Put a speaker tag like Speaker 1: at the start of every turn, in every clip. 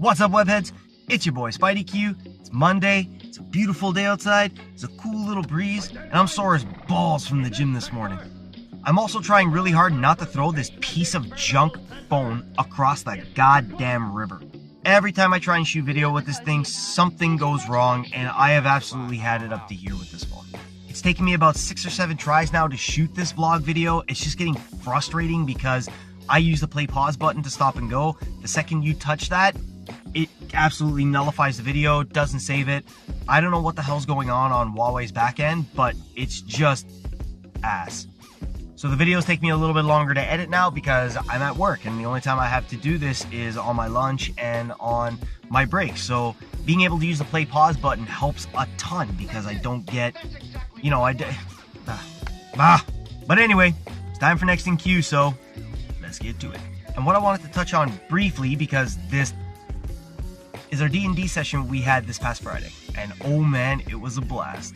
Speaker 1: What's up, webheads? It's your boy SpideyQueue. It's Monday. It's a beautiful day outside. It's a cool little breeze, and I'm sore as balls from the gym this morning. I'm also trying really hard not to throw this piece of junk phone across the goddamn river. Every time I try and shoot video with this thing, something goes wrong, and I have absolutely had it up to here with this phone. It's taken me about 6 or 7 tries now to shoot this vlog video. It's just getting frustrating because I use the play pause button to stop and go. The second you touch that, it absolutely nullifies the video, doesn't save it. I don't know what the hell's going on Huawei's back end, but it's just ass. So the videos take me a little bit longer to edit now because I'm at work, and the only time I have to do this is on my lunch and on my break. So being able to use the play pause button helps a ton because I don't get, But anyway, it's time for next in queue, so let's get to it. And what I wanted to touch on briefly, because this is our D&D session we had this past Friday, and oh man, it was a blast.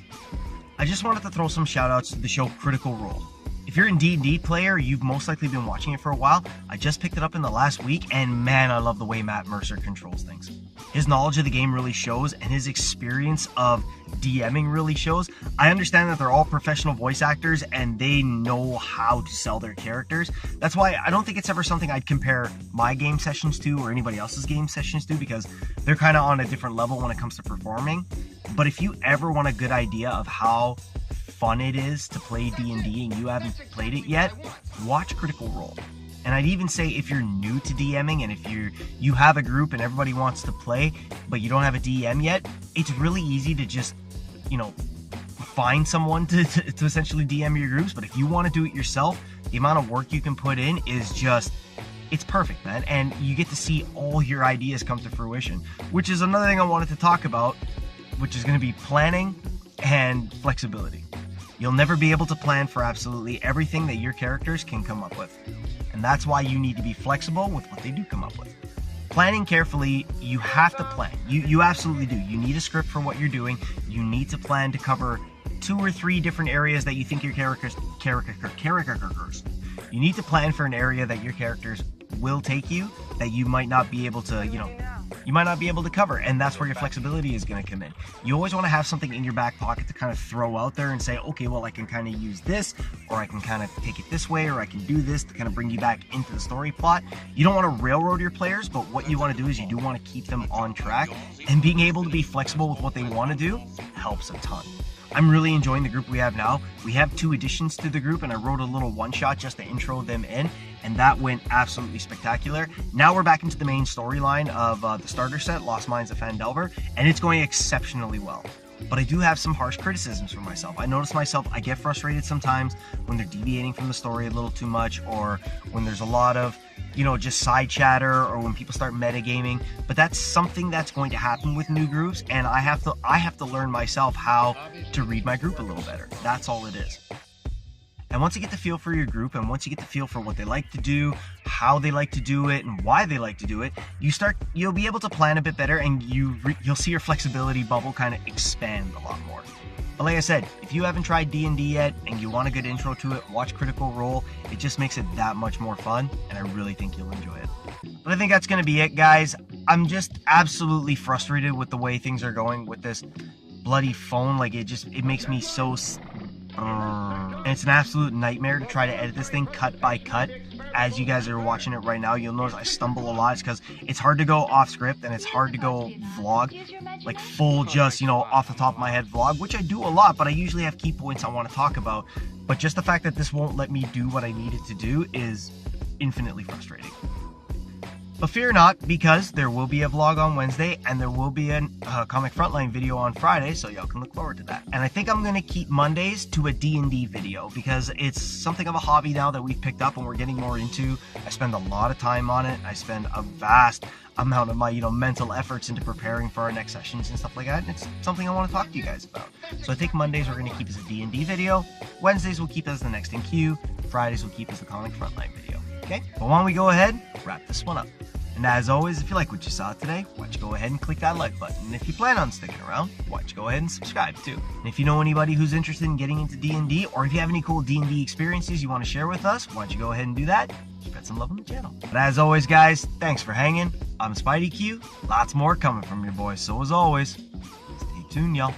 Speaker 1: I just wanted to throw some shout outs to the show Critical Role. If you're a D&D player, you've most likely been watching it for a while. I just picked it up in the last week, and man, I love the way Matt Mercer controls things. His knowledge of the game really shows, and his experience of DMing really shows. I understand that they're all professional voice actors, and they know how to sell their characters. That's why I don't think it's ever something I'd compare my game sessions to or anybody else's game sessions to, because they're kind of on a different level when it comes to performing. But if you ever want a good idea of how fun it is to play D&D and you haven't played it yet, watch Critical Role. And I'd even say if you're new to DMing and if you have a group and everybody wants to play but you don't have a DM yet, it's really easy to just, find someone to essentially DM your groups. But if you want to do it yourself, the amount of work you can put in is just, it's perfect, man. And you get to see all your ideas come to fruition, which is another thing I wanted to talk about, which is going to be planning and flexibility. You'll never be able to plan for absolutely everything that your characters can come up with. And that's why you need to be flexible with what they do come up with. Planning carefully, you have to plan. You absolutely do. You need a script for what you're doing. You need to plan to cover 2 or 3 different areas that you think your characters. You need to plan for an area that your characters will take you that you might not be able to, you might not be able to cover, and that's where your flexibility is going to come in. You always want to have something in your back pocket to kind of throw out there and say, okay, well, I can kind of use this, or I can kind of take it this way, or I can do this to kind of bring you back into the story plot. You don't want to railroad your players, but what you want to do is you do want to keep them on track, and being able to be flexible with what they want to do helps a ton. I'm really enjoying the group we have now. We have 2 additions to the group, and I wrote a little one-shot just to intro them in, and that went absolutely spectacular. Now we're back into the main storyline of the starter set, Lost Mines of Phandelver, and it's going exceptionally well. But I do have some harsh criticisms for myself. I notice myself, I get frustrated sometimes when they're deviating from the story a little too much, or when there's a lot of, just side chatter, or when people start metagaming. But that's something that's going to happen with new groups, and I have to learn myself how to read my group a little better. That's all it is. And once you get the feel for your group, and once you get the feel for what they like to do, how they like to do it, and why they like to do it, you'll be able to plan a bit better, and you'll see your flexibility bubble kind of expand a lot more. But like I said, if you haven't tried D&D yet and you want a good intro to it, watch Critical Role. It just makes it that much more fun, and I really think you'll enjoy it. But I think that's going to be it, guys. I'm just absolutely frustrated with the way things are going with this bloody phone. Like, it makes me so... And it's an absolute nightmare to try to edit this thing cut by cut. As you guys are watching it right now, you'll notice I stumble a lot. It's because it's hard to go off script, and it's hard to go vlog, like full just, off the top of my head vlog, which I do a lot, but I usually have key points I want to talk about. But just the fact that this won't let me do what I needed to do is infinitely frustrating. But fear not, because there will be a vlog on Wednesday, and there will be a Comic Frontline video on Friday, so y'all can look forward to that. And I think I'm going to keep Mondays to a D&D video, because it's something of a hobby now that we've picked up and we're getting more into. I spend a lot of time on it. I spend a vast amount of my, mental efforts into preparing for our next sessions and stuff like that, and it's something I want to talk to you guys about. So I think Mondays we're going to keep as a D&D video, Wednesdays we'll keep as the next in queue, Fridays we'll keep as the Comic Frontline video. Okay? But why don't we go ahead, wrap this one up. And as always, if you like what you saw today, why don't you go ahead and click that like button. And if you plan on sticking around, why don't you go ahead and subscribe too. And if you know anybody who's interested in getting into D&D, or if you have any cool D&D experiences you want to share with us, why don't you go ahead and do that? Spread some love on the channel. But as always, guys, thanks for hanging. I'm SpideyQueue. Lots more coming from your boys. So as always, stay tuned, y'all.